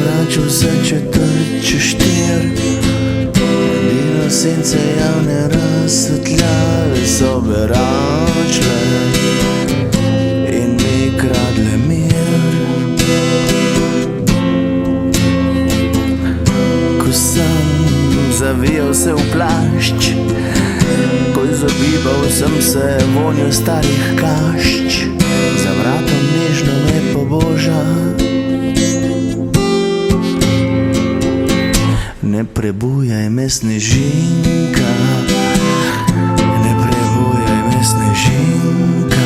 Vračal se 3:4, edino sence javne razsvetljave so beračle in mi kradle mir. Ko sem zavijal se v plašč, ko izogibal sem se vonju starih kašč, za vratom nežno me poboža. Ne prebujaj me, snežinka, ne prebujaj me, snežinka.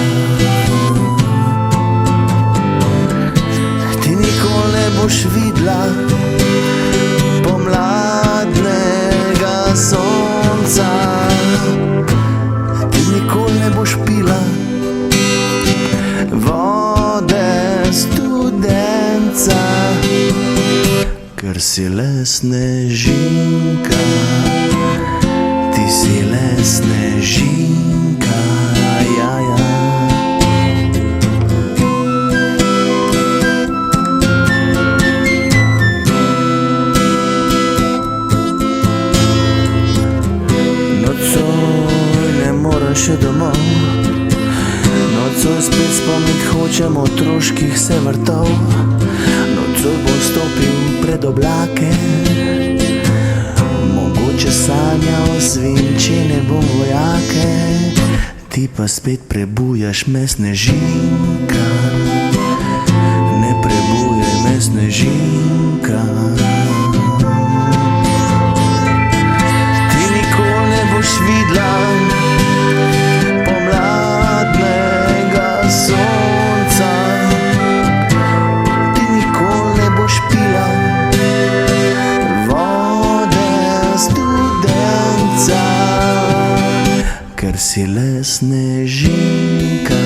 Ti nikoli ne boš videla pomladnega sonca, ti nikoli ne boš pila vode studenca, ker si le snežinka, ti si le snežinka, ja, ja. Nocoj ne morem še domov, nocoj spet spomnit hočem otroških se vrtov. Nocoj bom stopil pred oblake, mogoče sanjal svinčene bom vojake, ti pa spet prebujaš me, snežinka, ne prebujaj me, snežinka. Ti nikoli ne boš videla pomladnega sonca, pila vode studenca, ker si le snežinka.